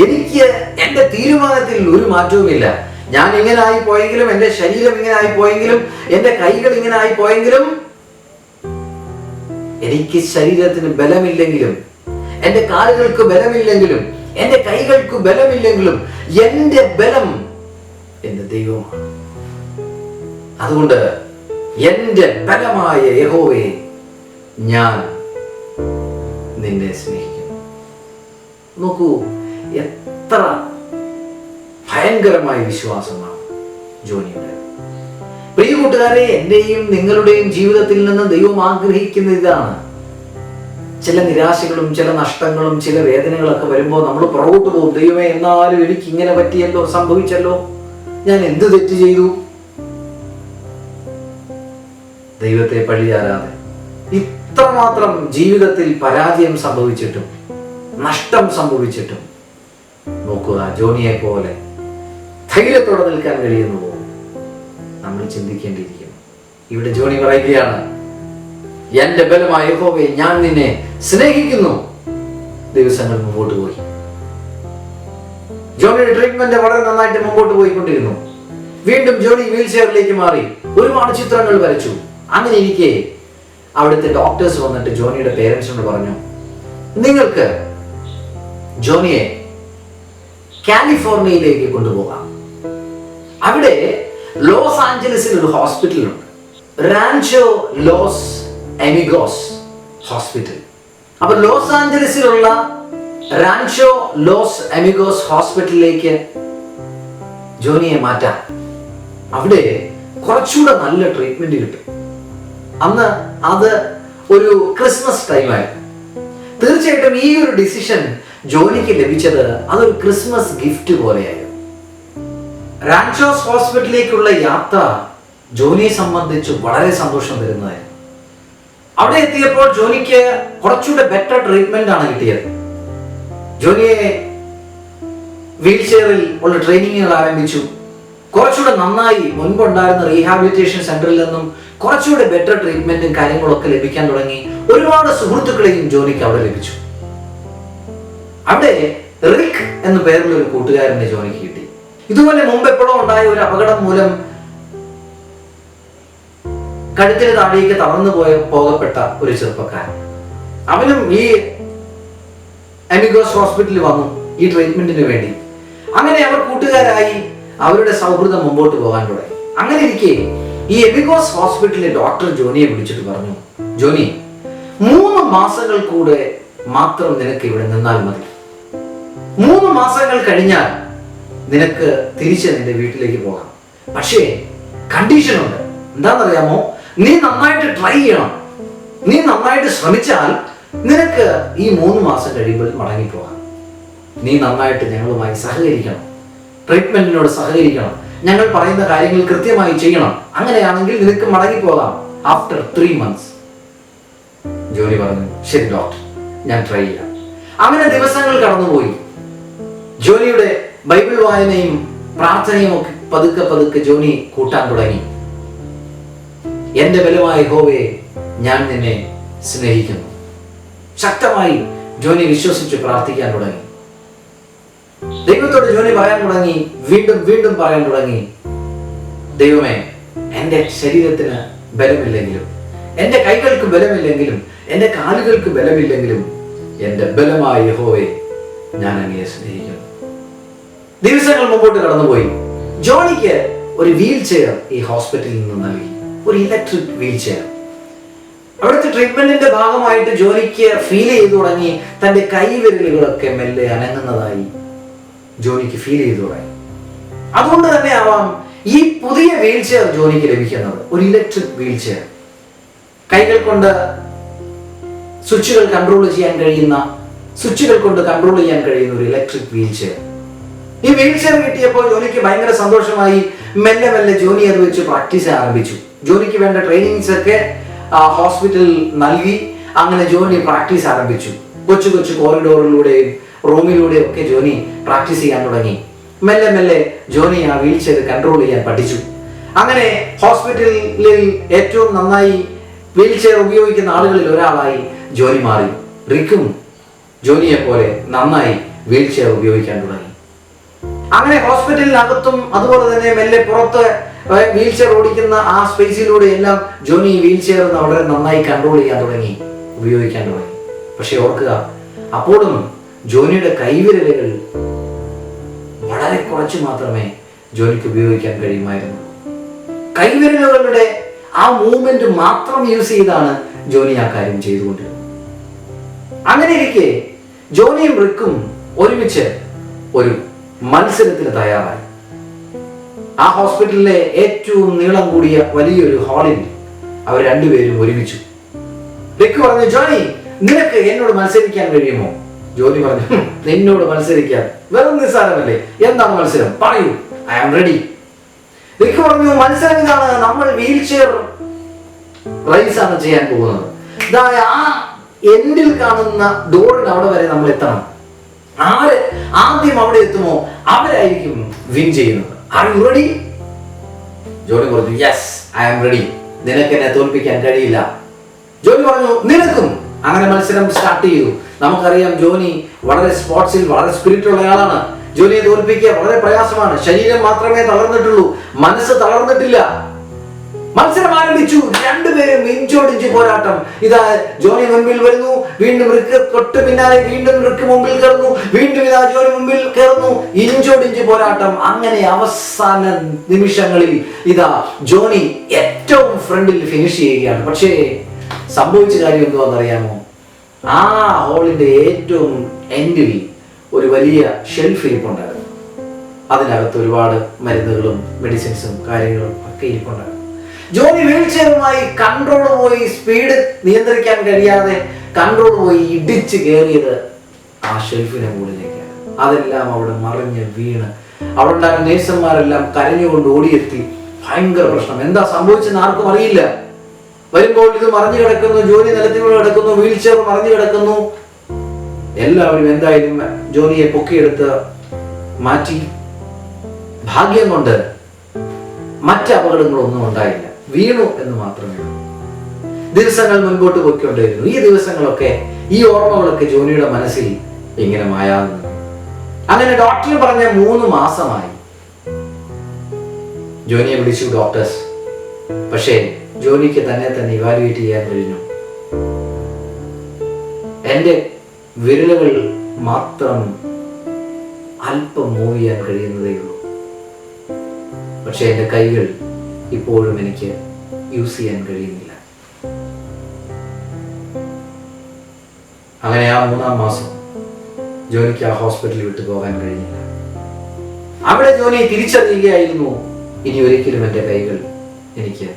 എനിക്ക് എന്റെ തീരുമാനത്തിൽ ഒരു മാറ്റവുമില്ല. ഞാൻ ഇങ്ങനെ ആയി പോയെങ്കിലും, എന്റെ ശരീരം ഇങ്ങനെ ആയി പോയെങ്കിലും, എന്റെ കൈകൾ ഇങ്ങനെ ആയി പോയെങ്കിലും, എനിക്ക് ശരീരത്തിന് ബലമില്ലെങ്കിലും, എന്റെ കാലുകൾക്ക് ബലമില്ലെങ്കിലും, എന്റെ കൈകൾക്ക് ബലമില്ലെങ്കിലും, എന്റെ ബലം എന്റെ ദൈവമാണ്. അതുകൊണ്ട് എന്റെ ബലമായ യഹോവേ ഞാൻ നിന്നെ സ്നേഹിക്കുന്നു. നോക്കൂ, എത്ര ഭയങ്കരമായ വിശ്വാസമാണ് ജോണിയുടെ. പ്രിയ കൂട്ടുകാരെ, എന്റെയും നിങ്ങളുടെയും ജീവിതത്തിൽ നിന്ന് ദൈവം ആഗ്രഹിക്കുന്ന ഇതാണ്. ചില നിരാശകളും ചില നഷ്ടങ്ങളും ചില വേദനകളൊക്കെ വരുമ്പോൾ നമ്മൾ പുറകോട്ട് പോകും. ദൈവമേ, എന്നാലും എനിക്ക് ഇങ്ങനെ പറ്റിയല്ലോ, സംഭവിച്ചല്ലോ, ഞാൻ എന്ത് തെറ്റ് ചെയ്തു? ദൈവത്തെ പഴിചാരാതെ ഇത്രമാത്രം ജീവിതത്തിൽ പരാജയം സംഭവിച്ചിട്ടും നഷ്ടം സംഭവിച്ചിട്ടും നോക്കുക, ജോണിയെ പോലെ ധൈര്യത്തോടെ നിൽക്കാൻ കഴിയുന്നുവോ? നമ്മൾ ചിന്തിക്കേണ്ടിയിരിക്കുന്നു. ഇവിടെ ജോണി പറയുകയാണ്, എന്റെ ബലമായ യഹോവേ ഞാൻ നിന്നെ സ്നേഹിക്കുന്നു. ദിവസങ്ങൾ മുമ്പോട്ട് പോയി. ജോണിയുടെ ട്രീറ്റ്മെന്റ് വളരെ നന്നായിട്ട് മുമ്പോട്ട് പോയിക്കൊണ്ടിരുന്നു. വീണ്ടും ജോണി വീൽ ചെയറിലേക്ക് മാറി. ഒരുപാട് ചിത്രങ്ങൾ വരച്ചു. അങ്ങനെ ഇരിക്കെ അവിടുത്തെ ഡോക്ടേഴ്സ് വന്നിട്ട് ജോണിയുടെ പേരൻസിനോട് പറഞ്ഞു, നിങ്ങൾക്ക് ജോണിയെ കാലിഫോർണിയയിലേക്ക് കൊണ്ടുപോകാം. അവിടെ ലോസ് ആഞ്ചലസിൽ ഒരു ഹോസ്പിറ്റലുണ്ട്, റാൻചോ ലോസ് എമിഗോസ് ഹോസ്പിറ്റൽ. അപ്പൊ ലോസ് ആഞ്ചലസിലുള്ള റാൻചോ ലോസ് എമിഗോസ് ഹോസ്പിറ്റലിലേക്ക് ജോണിയെ മാറ്റാം. അവിടെ കുറച്ചുകൂടെ നല്ല ട്രീറ്റ്മെന്റ് കിട്ടും. അന്ന് അത് ഒരു ക്രിസ്മസ് ടൈമായിരുന്നു. തീർച്ചയായിട്ടും ഈ ഒരു ഡിസിഷൻ ജോണിക്ക് ലഭിച്ചത് അതൊരു ക്രിസ്മസ് ഗിഫ്റ്റ് പോലെയായിരുന്നു. റാൻചോസ് ഹോസ്പിറ്റലിലേക്കുള്ള യാത്ര ജോണിയെ സംബന്ധിച്ച് വളരെ സന്തോഷം തരുന്നതായിരുന്നു. അവിടെ എത്തിയപ്പോൾ ജോണിക്ക് കുറച്ചുകൂടെ ബെറ്റർ ട്രീറ്റ്മെന്റ് ആണ് കിട്ടിയത്. ജോണിയെ വീൽ ചെയറിൽ ഉള്ള ട്രെയിനിങ്ങുകൾ ആരംഭിച്ചു. കുറച്ചുകൂടെ നന്നായി മുൻപുണ്ടായിരുന്ന റീഹാബിലിറ്റേഷൻ സെന്ററിൽ നിന്നും കുറച്ചുകൂടെ ബെറ്റർ ട്രീറ്റ്മെന്റും കാര്യങ്ങളൊക്കെ ലഭിക്കാൻ തുടങ്ങി. ഒരുപാട് സുഹൃത്തുക്കളെയും ജോണിക്ക് അവിടെ ലഭിച്ചു. അവിടെ റിക് എന്ന പേരുള്ള ഒരു കൂട്ടുകാരനെ ജോണിക്ക് കിട്ടി. ഇതുപോലെ മുമ്പ് എപ്പോഴോ ഉണ്ടായ ഒരു അപകടം മൂലം കഴുത്തിന് താഴേക്ക് തളർന്നു പോകപ്പെട്ട ഒരു ചെറുപ്പക്കാരൻ. അവനും ഈ എമിഗോസ് ഹോസ്പിറ്റലിൽ വന്നു ഈ ട്രീറ്റ്മെന്റിന് വേണ്ടി. അങ്ങനെ അവർ കൂട്ടുകാരായി അവരുടെ സൗഹൃദം മുമ്പോട്ട് പോകാൻ തുടങ്ങി. അങ്ങനെ ഇരിക്കെ ഈ എമിഗോസ് ഹോസ്പിറ്റലിലെ ഡോക്ടർ ജോണിയെ വിളിച്ചിട്ട് പറഞ്ഞു, ജോണി, 3 മാസങ്ങൾ കൂടെ മാത്രം നിനക്ക് ഇവിടെ നിന്നാൽ മതി. 3 മാസങ്ങൾ കഴിഞ്ഞാൽ നിനക്ക് തിരിച്ച് നിന്റെ വീട്ടിലേക്ക് പോകാം. പക്ഷേ കണ്ടീഷൻ ഉണ്ട്. എന്താണെന്നറിയാമോ? നീ നന്നായിട്ട് ട്രൈ ചെയ്യണം. നീ നന്നായിട്ട് ശ്രമിച്ചാൽ നിനക്ക് ഈ 3 മാസം കഴിയുമ്പോൾ മടങ്ങിപ്പോകാം. നീ നന്നായിട്ട് ഞങ്ങളുമായി സഹകരിക്കണം, ട്രീറ്റ്മെന്റിനോട് സഹകരിക്കണം, ഞങ്ങൾ പറയുന്ന കാര്യങ്ങൾ കൃത്യമായി ചെയ്യണം. അങ്ങനെയാണെങ്കിൽ നിനക്ക് മടങ്ങിപ്പോകാം ആഫ്റ്റർ 3 months. ജോണി പറഞ്ഞു, ശരി ഡോക്ടർ, ഞാൻ ട്രൈ ചെയ്യാം. അങ്ങനെ ദിവസങ്ങൾ കടന്നുപോയി. ജോണിയുടെ ബൈബിൾ വായനയും പ്രാർത്ഥനയും ഒക്കെ പതുക്കെ പതുക്കെ ജോണി കൂട്ടാൻ തുടങ്ങി. എന്റെ ബലമായ യഹോവേ ഞാൻ നിന്നെ സ്നേഹിക്കുന്നു. ശക്തമായി ജോണി വിശ്വസിച്ച് പ്രാർത്ഥിക്കാൻ തുടങ്ങി. ദൈവത്തോട് ജോണി പറയാൻ തുടങ്ങി, വീണ്ടും വീണ്ടും പറയാൻ തുടങ്ങി, ദൈവമേ, എന്റെ ശരീരത്തിന് ബലമില്ലെങ്കിലും, എന്റെ കൈകൾക്ക് ബലമില്ലെങ്കിലും, എന്റെ കാലുകൾക്ക് ബലമില്ലെങ്കിലും, എന്റെ ബലമായ യഹോവേ ഞാൻ അങ്ങയെ സ്നേഹിക്കുന്നു. ദിവസങ്ങൾ മുമ്പോട്ട് കടന്നുപോയി. ജോണിക്ക് ഒരു വീൽ ചെയർ ഈ ഹോസ്പിറ്റലിൽ നിന്ന് നൽകി. ഒരു ഇലക്ട്രിക് വീൽ ചെയർ. അവിടുത്തെ ട്രീറ്റ്മെന്റിന്റെ ഭാഗമായിട്ട് ജോനിക്ക് ഫീൽ ചെയ്തു തുടങ്ങി. തന്റെ കൈവിരലുകളൊക്കെ മെല്ലെ അനങ്ങുന്നതായി ജോനിക്ക് ഫീൽ ചെയ്തു തുടങ്ങി. അതുകൊണ്ട് തന്നെ ആവാം ഈ പുതിയ വീൽ ചെയർ ജോനിക്ക് ലഭിക്കുന്നത്, ഒരു ഇലക്ട്രിക് വീൽ ചെയർ. കൈകൾ കൊണ്ട് സ്വിച്ചുകൾ കൊണ്ട് കൺട്രോൾ ചെയ്യാൻ കഴിയുന്ന ഒരു ഇലക്ട്രിക് വീൽ ചെയർ. ഈ വീൽ ചെയർ കിട്ടിയപ്പോൾ ജോനിക്ക് ഭയങ്കര സന്തോഷമായി. മെല്ലെ മെല്ലെ ജോനി അത് വെച്ച് പ്രാക്ടീസ് ആരംഭിച്ചു. ജോനിക്ക് വേണ്ട ട്രെയിനിങ്സ് ഒക്കെ ഹോസ്പിറ്റലിൽ നൽകി. അങ്ങനെ ജോനി പ്രാക്ടീസ് ആരംഭിച്ചു. കൊച്ചു കൊച്ചു കോറിഡോറിലൂടെയും റൂമിലൂടെയും ഒക്കെ ജോനി പ്രാക്ടീസ് ചെയ്യാൻ തുടങ്ങി. മെല്ലെ മെല്ലെ ജോനി ആ വീൽ ചെയർ കൺട്രോൾ ചെയ്യാൻ പഠിച്ചു. അങ്ങനെ ഹോസ്പിറ്റലിൽ ഏറ്റവും നന്നായി വീൽ ചെയർ ഉപയോഗിക്കുന്ന ആളുകളിൽ ഒരാളായി ജോനി മാറി. റിക്കും ജോനിയെ പോലെ നന്നായി വീൽ ചെയർ ഉപയോഗിക്കാൻ തുടങ്ങി. അങ്ങനെ ഹോസ്പിറ്റലിനകത്തും അതുപോലെ തന്നെ മെല്ലെ പുറത്ത് വീൽ ചെയർ ഓടിക്കുന്ന ആ സ്പേസിലൂടെ എല്ലാം ജോനി വീൽ ചെയർ വളരെ നന്നായി കൺട്രോൾ ചെയ്യാൻ തുടങ്ങി, ഉപയോഗിക്കാൻ തുടങ്ങി. പക്ഷെ ഓർക്കുക, അപ്പോഴും ജോനിയുടെ കൈവിരലുകൾ വളരെ കുറച്ച് മാത്രമേ ജോനിക്ക് ഉപയോഗിക്കാൻ കഴിയുമായിരുന്നു. കൈവിരലുകളുടെ ആ മൂവ്മെന്റ് മാത്രം യൂസ് ചെയ്താണ് ജോനി ആ കാര്യം ചെയ്തുകൊണ്ടിരുന്നത്. അങ്ങനെ ഇരിക്കെ ജോനിയും റിക്കും ഒരുമിച്ച് ഒരു മത്സരത്തിന് തയ്യാറായി. ആ ഹോസ്പിറ്റലിലെ ഏറ്റവും നീളം കൂടിയ വലിയൊരു ഹാളിൽ അവർ രണ്ടുപേരും ഒരുമിച്ചു. റിക്ക് പറഞ്ഞു, ജോനി, നിനക്ക് എന്നോട് മത്സരിക്കാൻ കഴിയുമോ? ജോനി പറഞ്ഞു, നിന്നോട് മത്സരിക്കാൻ വെറും നിസ്സാരമല്ലേ, എന്താണ് മത്സരം, പറയൂ, ഐ ആം റെഡി. റിക്ക് പറഞ്ഞു, മത്സരം ഇതാണ്, നമ്മൾ വീൽ ചെയർ റേസ് ആണ് ചെയ്യാൻ പോകുന്നത്. ആ എൻഡിൽ കാണുന്ന ഡോറിന് അവിടെ വരെ നമ്മൾ എത്തണം. ആര് ആദ്യം അവിടെ എത്തുമോ അവരായിരിക്കും വിൻ ചെയ്യുന്നത്. Are you ready? ജോണി പറഞ്ഞു, യെസ്, ഐ ആം റെഡി. നിനക്ക് എന്നെ തോൽപ്പിക്കാൻ കഴിയില്ല. ജോണി പറഞ്ഞു, നിനക്കും. അങ്ങനെ മത്സരം സ്റ്റാർട്ട് ചെയ്തു. നമുക്കറിയാം, ജോണി വളരെ സ്പോർട്സിൽ വളരെ സ്പിരിറ്റ് ഉള്ള ആളാണ്. ജോണിയെ തോൽപ്പിക്കുക വളരെ പ്രയാസമാണ്. ശരീരം മാത്രമേ തളർന്നിട്ടുള്ളൂ, മനസ്സ് തളർന്നിട്ടില്ല. മത്സരം ആരംഭിച്ചു. രണ്ടുപേരും ഇഞ്ചോടിഞ്ച് പോരാട്ടം. ഇതാ ജോണി മുൻപിൽ വരുന്നു, വീണ്ടും റിക്ക് തൊട്ട് പിന്നാലെ, വീണ്ടും റിക്ക് മുമ്പിൽ കയറുന്നു, വീണ്ടും ഇതാ ജോണി മുമ്പിൽ കയറുന്നു. ഇഞ്ചോടിഞ്ച് പോരാട്ടം. അങ്ങനെ അവസാന നിമിഷങ്ങളിൽ ഇതാ ജോണി ഏറ്റവും ഫ്രണ്ടിൽ ഫിനിഷ് ചെയ്യുകയാണ്. പക്ഷേ സംഭവിച്ച കാര്യം എന്തുവാണെന്നറിയാമോ? ആ ഹോളിന്റെ ഏറ്റവും എൻഡിൽ ഒരു വലിയ ഷെൽഫ് ഇരിപ്പുണ്ടായിരുന്നു. അതിനകത്ത് ഒരുപാട് മരുന്നുകളും മെഡിസിൻസും കാര്യങ്ങളും ഒക്കെ ഇരിപ്പുണ്ടായിരുന്നു. ജോണി വീൽ ചെയറുമായി കൺട്രോൾ പോയി, സ്പീഡ് നിയന്ത്രിക്കാൻ കഴിയാതെ കൺട്രോൾ പോയി ഇടിച്ച് കയറിയത് ആ ഷെൽഫിന്റെ മുകളിലേക്കാണ്. അതെല്ലാം അവിടെ മറിഞ്ഞ് വീണ് അവിടെ ഉണ്ടായിരുന്ന നേഴ്സന്മാരെല്ലാം കരഞ്ഞുകൊണ്ട് ഓടിയെത്തി. ഭയങ്കര പ്രശ്നം. എന്താ സംഭവിച്ചെന്ന് ആർക്കും അറിയില്ല. വരുമ്പോൾ ഇത് മറിഞ്ഞു കിടക്കുന്നു, ജോലി നിലത്തിലൂടെ കിടക്കുന്നു, വീൽ ചെയർ മറിഞ്ഞു കിടക്കുന്നു. എല്ലാവരും എന്തായാലും ജോലിയെ പൊക്കിയെടുത്ത് മാറ്റി. ഭാഗ്യം കൊണ്ട് മറ്റ് അപകടങ്ങളൊന്നും ഉണ്ടായില്ല. വീണു എന്ന് മാത്രമേ ഉള്ളൂ. ദിവസങ്ങൾ മുൻപോട്ട് പോയിക്കൊണ്ടിരുന്നു. ഈ ദിവസങ്ങളൊക്കെ, ഈ ഓർമ്മകളൊക്കെ ജോനിയുടെ മനസ്സിൽ ഇങ്ങനെ മായാകുന്നു. അങ്ങനെ ഡോക്ടർ പറഞ്ഞ 3 മാസമായി. ജോനിയെ വിളിച്ചു ഡോക്ടേഴ്സ്. പക്ഷേ ജോനിക്ക് തന്നെ ഇവാലുവേറ്റ് ചെയ്യാൻ കഴിഞ്ഞു. എന്റെ വിരലുകൾ മാത്രം അല്പം മൂവ് ചെയ്യാൻ കഴിയുന്നതേ ഉള്ളൂ. പക്ഷെ എന്റെ കൈകൾ ഇപ്പോഴും എനിക്ക് യൂസ് ചെയ്യാൻ കഴിയുന്നില്ല. അങ്ങനെ ആ 3-ാം മാസം ജോനിക്ക് ആ ഹോസ്പിറ്റലിൽ വിട്ടു പോകാൻ കഴിഞ്ഞില്ല. അവിടെ ജോനി തിരിച്ചറിയുകയായിരുന്നു, ഇനി ഒരിക്കലും എൻ്റെ കൈകൾ എനിക്ക്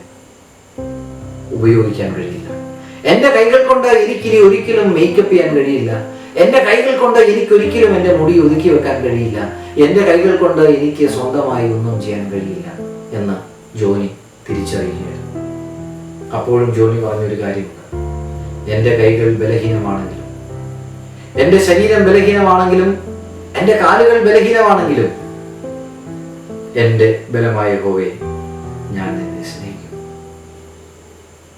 ഉപയോഗിക്കാൻ കഴിയില്ല. എൻ്റെ കൈകൾ കൊണ്ട് എനിക്കിനി ഒരിക്കലും മേക്കപ്പ് ചെയ്യാൻ കഴിയില്ല. എൻ്റെ കൈകൾ കൊണ്ട് എനിക്ക് ഒരിക്കലും എൻ്റെ മുടി ഒതുക്കി വെക്കാൻ കഴിയില്ല. എൻ്റെ കൈകൾ കൊണ്ട് എനിക്ക് സ്വന്തമായി ഒന്നും ചെയ്യാൻ കഴിയില്ല എന്ന് ജോനി തിരിച്ചറിയുകയായിരുന്നു. അപ്പോഴും ജോനി പറഞ്ഞൊരു കാര്യമുണ്ട്. എൻ്റെ കൈകൾ ബലഹീനമാണെങ്കിലും, എൻ്റെ ശരീരം ബലഹീനമാണെങ്കിലും, എൻ്റെ കാലുകൾ ബലഹീനമാണെങ്കിലും, എൻ്റെ ബലമായ യഹോവേ, ഞാൻ നിന്നെ സ്നേഹിക്കും.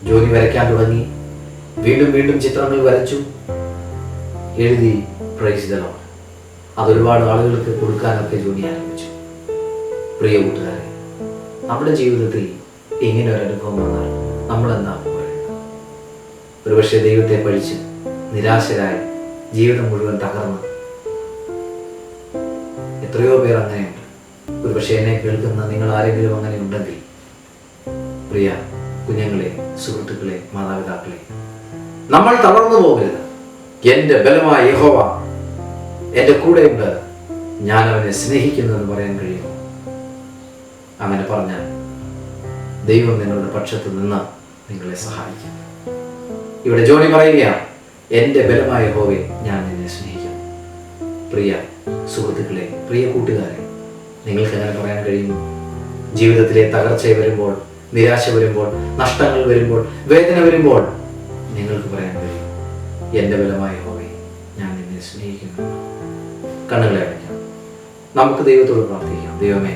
ജോനി വരയ്ക്കാൻ തുടങ്ങി. വീണ്ടും ചിത്രങ്ങൾ വരച്ചു, എഴുതി. Praise the Lord. അതൊരുപാട് ആളുകൾക്ക് കൊടുക്കാനൊക്കെ ജോനി ആരംഭിച്ചു. പ്രിയ കൂട്ടുകാരെ, നമ്മുടെ ജീവിതത്തിൽ ഇങ്ങനെ ഒരു അനുഭവം വന്നാൽ നമ്മളെന്താ പറയുന്നത്? ഒരുപക്ഷെ ദൈവത്തെ പഴിച്ച് നിരാശരായി ജീവിതം മുഴുവൻ തകർന്ന് എത്രയോ പേർ അങ്ങനെയുണ്ട്. ഒരുപക്ഷെ എന്നെ കേൾക്കുന്ന നിങ്ങൾ ആരെങ്കിലും അങ്ങനെ ഉണ്ടെങ്കിൽ, പ്രിയ കുഞ്ഞുങ്ങളെ, സുഹൃത്തുക്കളെ, മാതാപിതാക്കളെ, നമ്മൾ തളർന്നു പോകരുത്. എൻ്റെ ബലമായ യഹോവ എൻ്റെ കൂടെയുണ്ട്, ഞാൻ അവനെ സ്നേഹിക്കുന്നു എന്ന് പറയാൻ കഴിയുമോ? അങ്ങനെ പറഞ്ഞാൽ ദൈവം നിങ്ങളുടെ പക്ഷത്ത് നിന്ന് നിങ്ങളെ സഹായിക്കും. ഇവിടെ ജോണി പറയുകയാണ്, എൻ്റെ ബലമായ യഹോവയെ ഞാൻ നിന്നെ സ്നേഹിക്കുന്നു. പ്രിയ സുഹൃത്തുക്കളെ, പ്രിയ കൂട്ടുകാരെ, നിങ്ങൾക്ക് എങ്ങനെ പറയാൻ കഴിയുന്നു? ജീവിതത്തിലെ തകർച്ച വരുമ്പോൾ, നിരാശ വരുമ്പോൾ, നഷ്ടങ്ങൾ വരുമ്പോൾ, വേദന വരുമ്പോൾ നിങ്ങൾക്ക് പറയാൻ കഴിയും, എൻ്റെ ബലമായ യഹോവയെ ഞാൻ നിന്നെ സ്നേഹിക്കുന്നു. കണ്ണുകളെ അടയ്ക്കാം, നമുക്ക് ദൈവത്തോട് പ്രാർത്ഥിക്കാം. ദൈവമേ,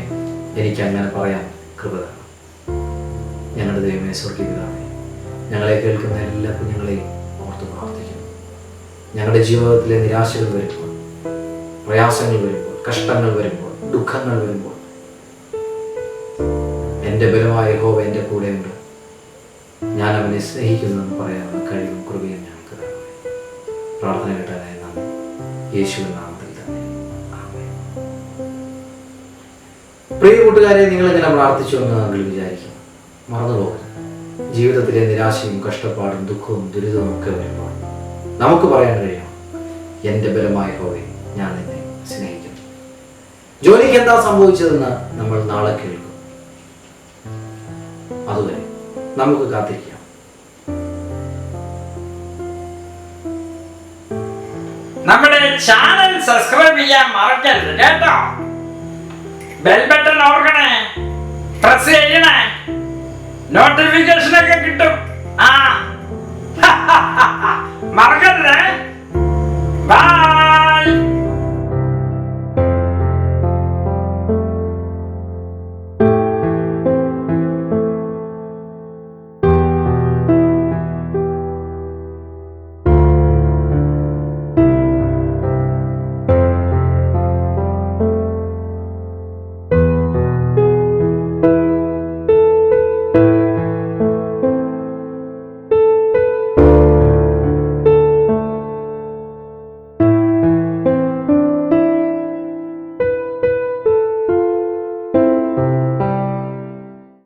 എനിക്ക് അങ്ങനെ പറയാൻ കൃപ തരണം. ഞങ്ങളുടെ ദൈവമേ, സ്വർഗ്ഗീയ പിതാവേ, ഞങ്ങളെ കേൾക്കുന്ന എല്ലാ കുഞ്ഞുങ്ങളെയും ഓർത്ത് പ്രാർത്ഥിക്കുന്നു. ഞങ്ങളുടെ ജീവിതത്തിലെ നിരാശകൾ വരുമ്പോൾ, പ്രയാസങ്ങൾ വരുമ്പോൾ, കഷ്ടങ്ങൾ വരുമ്പോൾ, ദുഃഖങ്ങൾ വരുമ്പോൾ, എൻ്റെ ബലമായ യഹോവ എൻ്റെ കൂടെയുണ്ട്, ഞാൻ അവനെ സ്നേഹിക്കുന്നുവെന്ന് പറയാനുള്ള കഴിവും കൃപയും ഞങ്ങൾക്ക് തരണം. പ്രാർത്ഥന കേട്ടാനായി നന്ദി. യേശുവിൻ നാമത്തിൽ തന്നെ ആമേൻ. പ്രിയ കൂട്ടുകാരെ, നിങ്ങളിങ്ങനെ പ്രാർത്ഥിച്ചു എന്ന് നമ്മൾ വിചാരിക്കും. മറന്നു പോകരുത്. ജീവിതത്തിലെ നിരാശയും കഷ്ടപ്പാടും ദുഃഖവും ദുരിതവും ഒക്കെ വരുമ്പോൾ നമുക്ക് പറയാൻ കഴിയും, എൻ്റെ ബലമായ യഹോവയെ ഞാൻ നിന്നെ സ്നേഹിക്കുന്നു. ജോലിക്ക് എന്താ സംഭവിച്ചതെന്ന് നമ്മൾ നാളെ കേൾക്കും. അതുവരെ നമുക്ക് കാത്തിരിക്കാം. നമ്മുടെ ചാനൽ സബ്സ്ക്രൈബ് ചെയ്യാൻ മറക്കരുത് കേട്ടോ. ബെൽ ബട്ടൺ ഓർക്കണേ, പ്രസ് ചെയ്യണേ, നോട്ടിഫിക്കേഷൻ ഒക്കെ കിട്ടും. മറക്കരുത്. ബൈ.